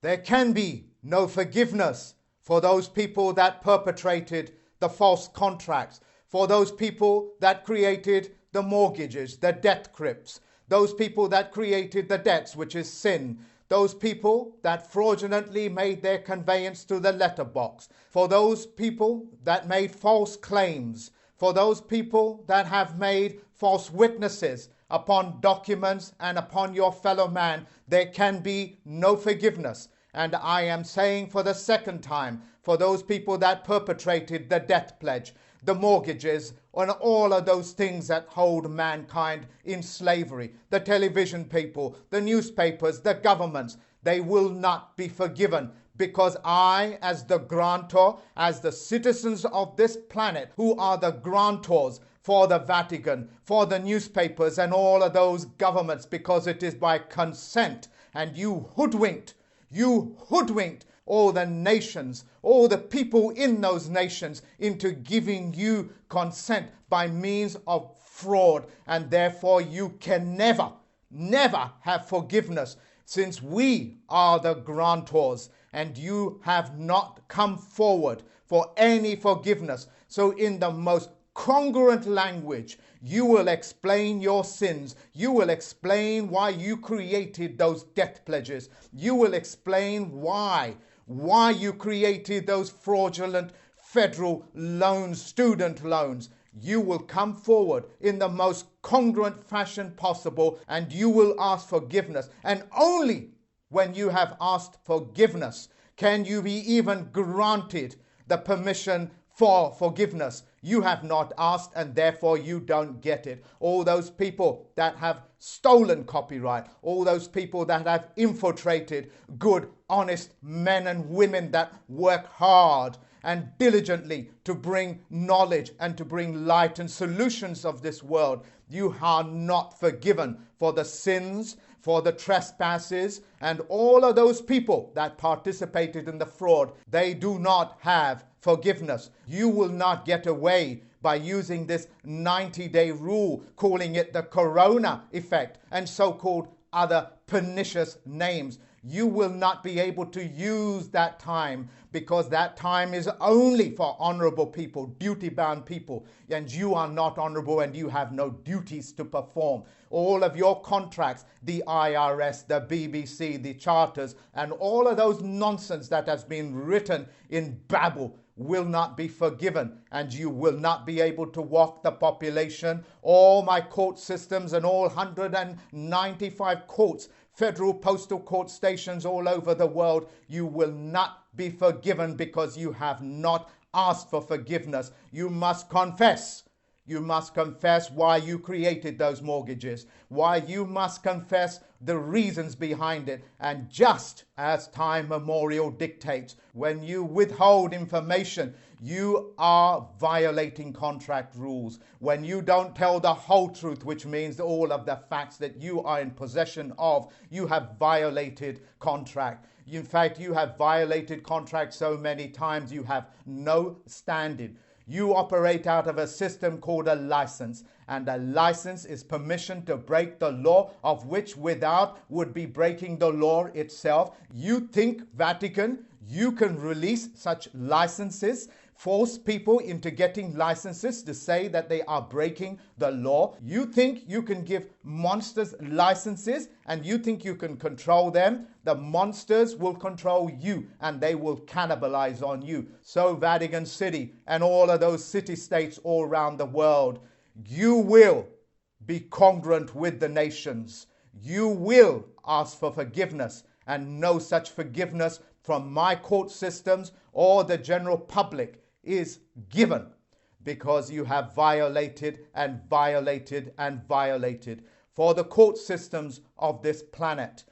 There can be no forgiveness for those people that perpetrated the false contracts, for those people that created the mortgages, the debt crypts, those people that created the debts, which is sin, those people that fraudulently made their conveyance to the letterbox, for those people that made false claims, for those people that have made false witnesses upon documents and upon your fellow man, there can be no forgiveness. And I am saying for the second time, for those people that perpetrated the death pledge, the mortgages, and all of those things that hold mankind in slavery, the television people, the newspapers, the governments, they will not be forgiven, because I, as the grantor, as the citizens of this planet, who are the grantors for the Vatican, for the newspapers and all of those governments, because it is by consent, and you hoodwinked all the nations, all the people in those nations into giving you consent by means of fraud, and therefore you can never have forgiveness, since we are the grantors and you have not come forward for any forgiveness. So in the most congruent language, you will explain your sins. You will explain why you created those death pledges. You will explain why you created those fraudulent federal loans, student loans. You will come forward in the most congruent fashion possible, and you will ask forgiveness. And only when you have asked forgiveness can you be even granted the permission for forgiveness. You have not asked, and therefore you don't get it. All those people that have stolen copyright, all those people that have infiltrated good, honest men and women that work hard and diligently to bring knowledge and to bring light and solutions of this world, you are not forgiven for the sins, for the trespasses, and all of those people that participated in the fraud. They do not have forgiveness. You will not get away by using this 90-day rule, calling it the corona effect and so-called other pernicious names. You will not be able to use that time, because that time is only for honorable people, duty-bound people, and you are not honorable and you have no duties to perform. All of your contracts, the IRS, the BBC, the charters, and all of those nonsense that has been written in Babel will not be forgiven, and you will not be able to walk the population. All my court systems and all 195 courts, federal postal court stations all over the world, you will not be forgiven because you have not asked for forgiveness. You must confess. You must confess why you created those mortgages, why you must confess the reasons behind it. And just as time memorial dictates, when you withhold information, you are violating contract rules. When you don't tell the whole truth, which means all of the facts that you are in possession of, you have violated contract. In fact, you have violated contract so many times you have no standing. You operate out of a system called a license, and a license is permission to break the law, of which without would be breaking the law itself. You think, Vatican, you can release such licenses, force people into getting licenses to say that they are breaking the law? You think you can give monsters licenses and you think you can control them? The monsters will control you and they will cannibalize on you. So Vatican City and all of those city-states all around the world, you will be congruent with the nations. You will ask for forgiveness, and no such forgiveness from my court systems or the general public is given, because you have violated and violated and violated. For the court systems of this planet,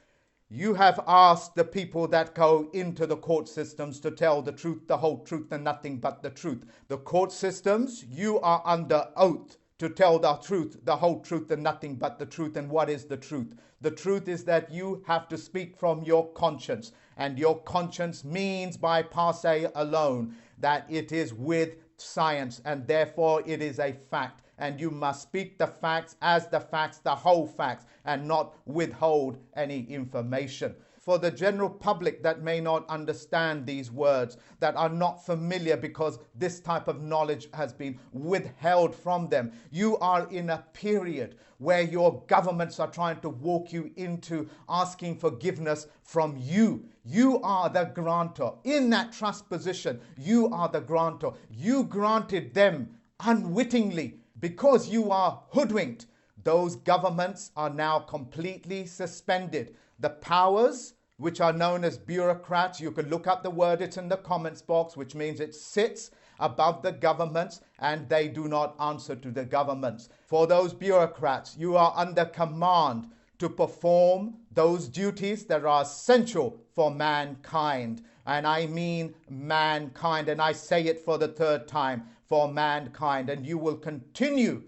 you have asked the people that go into the court systems to tell the truth, the whole truth, and nothing but the truth. The court systems, you are under oath to tell the truth, the whole truth, and nothing but the truth. And what is the truth? The truth is that you have to speak from your conscience. And your conscience means by passe alone that it is with science, and therefore it is a fact. And you must speak the facts as the facts, the whole facts, and not withhold any information. for the general public that may not understand these words, that are not familiar because this type of knowledge has been withheld from them. You are in a period where your governments are trying to walk you into asking forgiveness from you. You are the grantor. In that trust position, you are the grantor. You granted them unwittingly because you are hoodwinked. Those governments are now completely suspended. The powers, which are known as bureaucrats, you can look up the word, it's in the comments box, which means it sits above the governments and they do not answer to the governments. For those bureaucrats, you are under command to perform those duties that are essential for mankind. And I mean mankind, and I say it for the third time, for mankind. And you will continue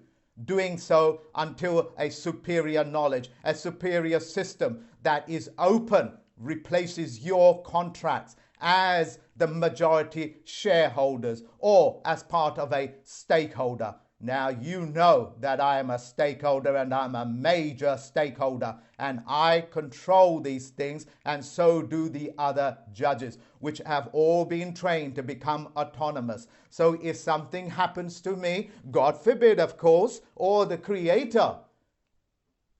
doing so until a superior knowledge, a superior system that is open replaces your contracts as the majority shareholders or as part of a stakeholder. Now you know that I am a stakeholder and I'm a major stakeholder and I control these things, and so do the other judges, which have all been trained to become autonomous. So if something happens to me, God forbid of course, or the Creator,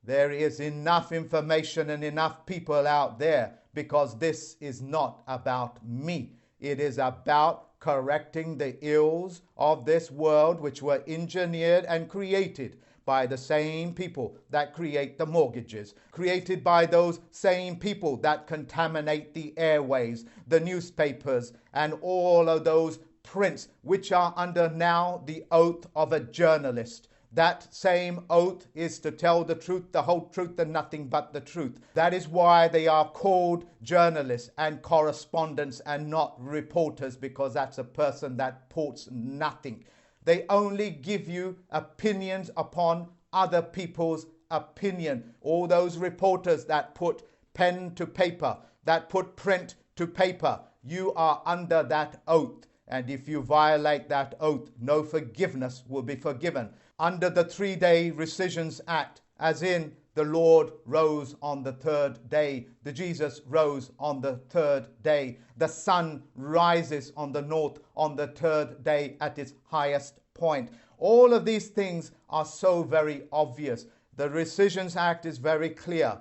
there is enough information and enough people out there, because this is not about me. It is about correcting the ills of this world, which were engineered and created by the same people that create the mortgages, created by those same people that contaminate the airways, the newspapers, and all of those prints which are under now the oath of a journalist. That same oath is to tell the truth, the whole truth, and nothing but the truth. That is why they are called journalists and correspondents and not reporters, because that's a person that reports nothing. They only give you opinions upon other people's opinion. All those reporters that put pen to paper, that put print to paper, you are under that oath. And if you violate that oath, no forgiveness will be forgiven. Under the 3-day Rescissions Act, as in the Lord rose on the third day, the Jesus rose on the third day, the sun rises on the north on the third day at its highest point. All of these things are so very obvious. The Rescissions Act is very clear.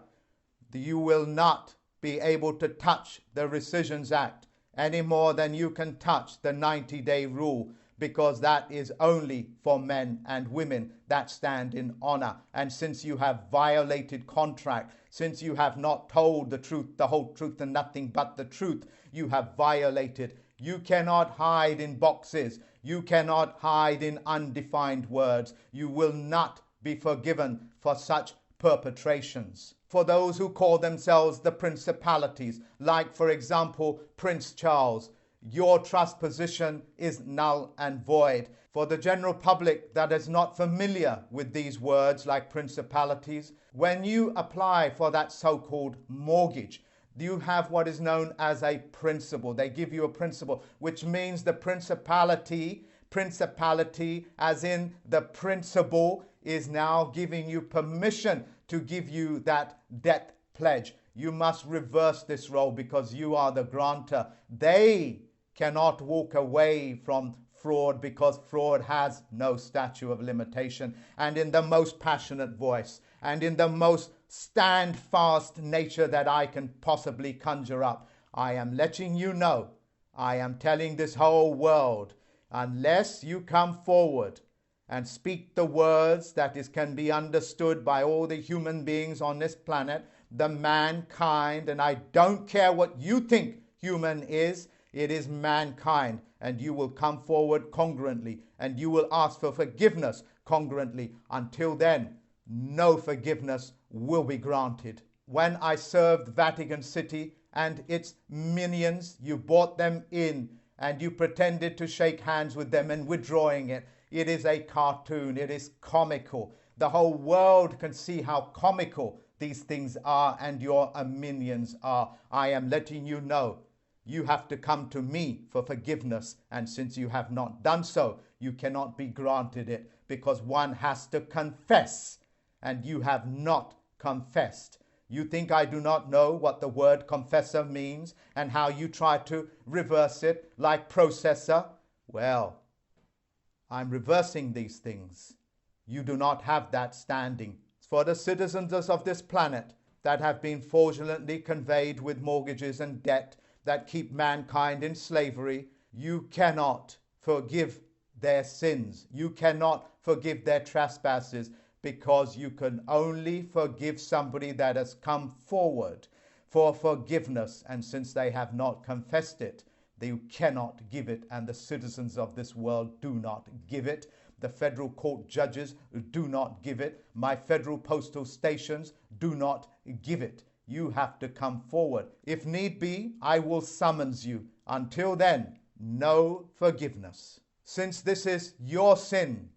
You will not be able to touch the Rescissions Act any more than you can touch the 90-day rule, because that is only for men and women that stand in honor. And since you have violated contract, since you have not told the truth, the whole truth, and nothing but the truth, you have violated. You cannot hide in boxes. You cannot hide in undefined words. You will not be forgiven for such perpetrations. For those who call themselves the principalities, like for example Prince Charles, your trust position is null and void. For the general public that is not familiar with these words like principalities, when you apply for that so-called mortgage, you have what is known as a principal. They give you a principal, which means the principality as in the principal, is now giving you permission to give you that debt pledge. You must reverse this role because you are the grantor. They cannot walk away from fraud because fraud has no statute of limitation. And in the most passionate voice and in the most stand-fast nature that I can possibly conjure up, I am letting you know, I am telling this whole world, unless you come forward and speak the words that can be understood by all the human beings on this planet, the mankind, and I don't care what you think human is, it is mankind, and you will come forward congruently and you will ask for forgiveness congruently. Until then, no forgiveness will be granted. When I served Vatican City and its minions, you brought them in and you pretended to shake hands with them and withdrawing it. It is a cartoon. It is comical. The whole world can see how comical these things are and your minions are. I am letting you know. You have to come to me for forgiveness. And since you have not done so, you cannot be granted it, because one has to confess. And you have not confessed. You think I do not know what the word confessor means and how you try to reverse it like processor? Well, I'm reversing these things. You do not have that standing. For the citizens of this planet that have been fraudulently conveyed with mortgages and debt that keep mankind in slavery, you cannot forgive their sins. You cannot forgive their trespasses, because you can only forgive somebody that has come forward for forgiveness. And since they have not confessed it, they cannot give it. And the citizens of this world do not give it. The federal court judges do not give it. My federal postal stations do not give it. You have to come forward. If need be, I will summons you. Until then, no forgiveness. Since this is your sin,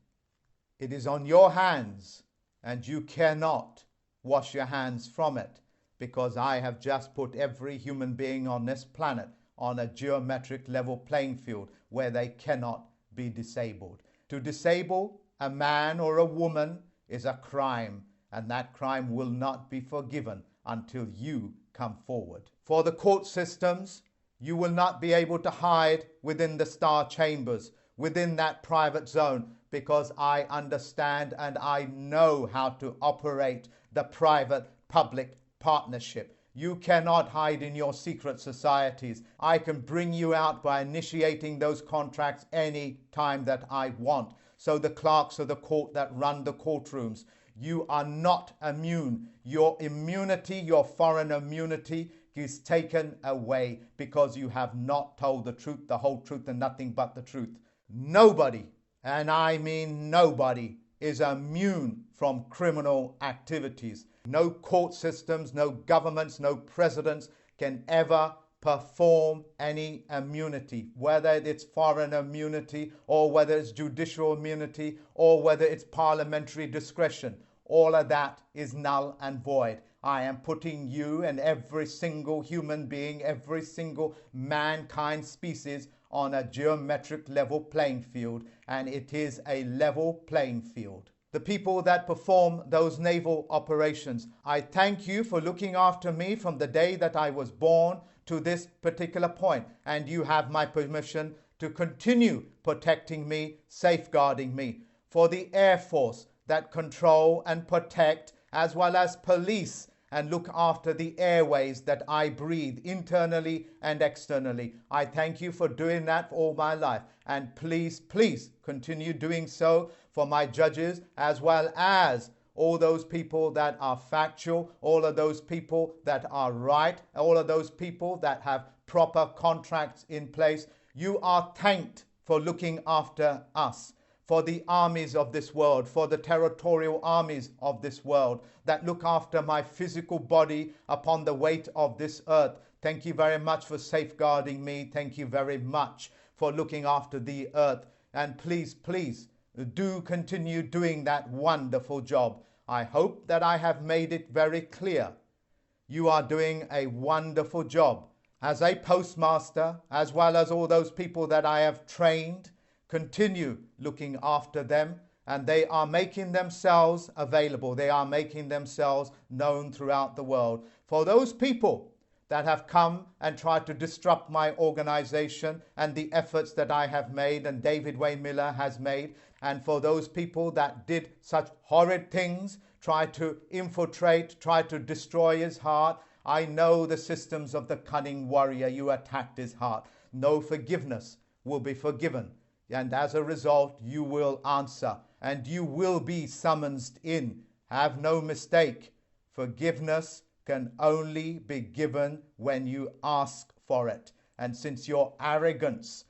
it is on your hands, and you cannot wash your hands from it, because I have just put every human being on this planet on a geometric level playing field where they cannot be disabled. To disable a man or a woman is a crime, and that crime will not be forgiven until you come forward. For the court systems, you will not be able to hide within the star chambers, within that private zone, because I understand and I know how to operate the private-public partnership. You cannot hide in your secret societies. I can bring you out by initiating those contracts any time that I want. So the clerks of the court that run the courtrooms, you are not immune. Your immunity, your foreign immunity, is taken away because you have not told the truth, the whole truth, and nothing but the truth. Nobody, and I mean nobody, is immune from criminal activities. No court systems, no governments, no presidents can ever perform any immunity, whether it's foreign immunity or whether it's judicial immunity or whether it's parliamentary discretion. All of that is null and void. I am putting you and every single human being, every single mankind species on a geometric level playing field, and it is a level playing field. The people that perform those naval operations, I thank you for looking after me from the day that I was born to this particular point, and you have my permission to continue protecting me, safeguarding me. For the Air Force that control and protect, as well as police, and look after the airways that I breathe internally and externally. I thank you for doing that for all my life. And please, please continue doing so for my judges, as well as all those people that are factual, all of those people that are right, all of those people that have proper contracts in place. You are thanked for looking after us. For the armies of this world, for the territorial armies of this world that look after my physical body upon the weight of this earth. Thank you very much for safeguarding me. Thank you very much for looking after the earth. And please, please do continue doing that wonderful job. I hope that I have made it very clear. You are doing a wonderful job as a postmaster, as well as all those people that I have trained. Continue looking after them, and they are making themselves available. They are making themselves known throughout the world. For those people that have come and tried to disrupt my organization and the efforts that I have made and David Wayne Miller has made, and for those people that did such horrid things, try to infiltrate, try to destroy his heart, I know the systems of the cunning warrior. You attacked his heart. No forgiveness will be forgiven. And as a result, you will answer and you will be summoned in. Have no mistake. Forgiveness can only be given when you ask for it. And since your arrogance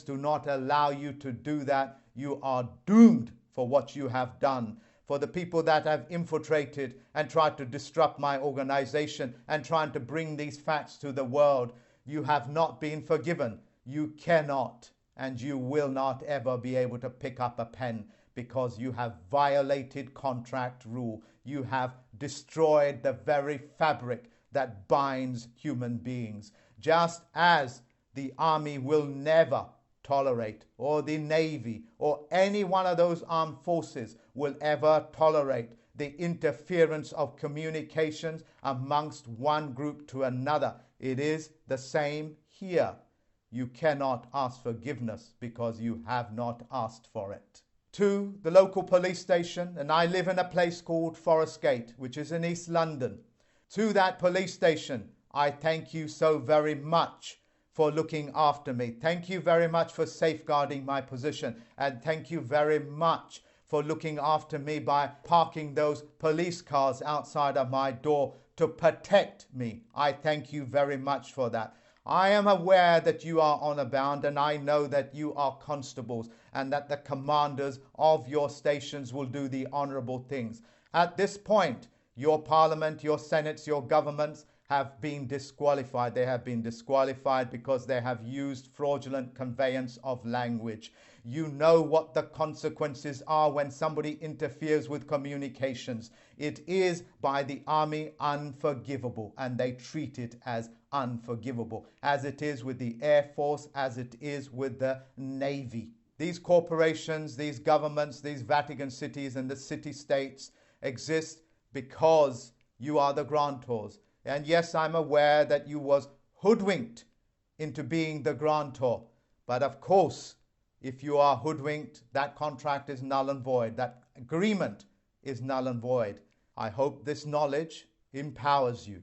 do not allow you to do that, you are doomed for what you have done. For the people that have infiltrated and tried to disrupt my organization and trying to bring these facts to the world, you have not been forgiven. You cannot. And you will not ever be able to pick up a pen, because you have violated contract rule. You have destroyed the very fabric that binds human beings. Just as the army will never tolerate, or the Navy, or any one of those armed forces will ever tolerate the interference of communications amongst one group to another. It is the same here. You cannot ask forgiveness because you have not asked for it. To the local police station, and I live in a place called Forest Gate, which is in East London. To that police station, I thank you so very much for looking after me. Thank you very much for safeguarding my position. And thank you very much for looking after me by parking those police cars outside of my door to protect me. I thank you very much for that. I am aware that you are honor bound, and I know that you are constables and that the commanders of your stations will do the honorable things. At this point, your parliament, your senates, your governments have been disqualified. They have been disqualified because they have used fraudulent conveyance of language. You know what the consequences are when somebody interferes with communications. It is by the army unforgivable, and they treat it as unforgivable, as it is with the Air Force, as it is with the Navy. These corporations, these governments, these Vatican cities and the city-states exist because you are the grantors. And yes, I'm aware that you was hoodwinked into being the grantor. But of course, if you are hoodwinked, that contract is null and void. That agreement is null and void. I hope this knowledge empowers you.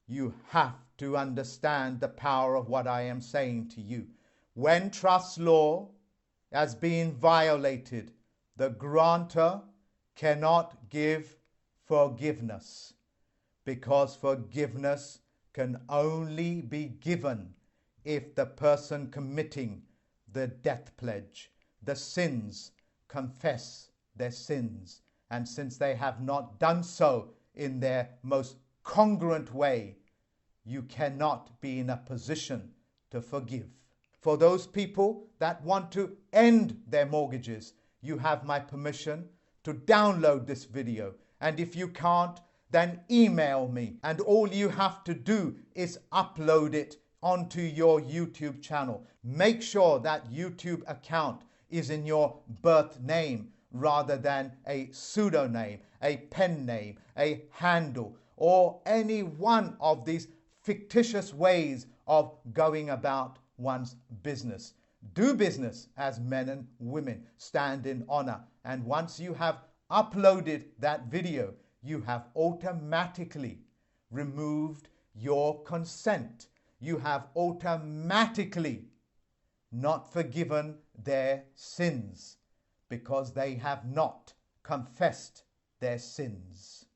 You have to understand the power of what I am saying to you. When trust law has been violated, the grantor cannot give forgiveness, because forgiveness can only be given if the person committing the death pledge, the sins, confess their sins. And since they have not done so in their most congruent way, you cannot be in a position to forgive. For those people that want to end their mortgages, you have my permission to download this video. And if you can't, then email me. And all you have to do is upload it onto your YouTube channel. Make sure that YouTube account is in your birth name rather than a pseudonym, a pen name, a handle, or any one of these fictitious ways of going about one's business. Do business as men and women. Stand in honor. And once you have uploaded that video, you have automatically removed your consent. You have automatically not forgiven their sins because they have not confessed their sins.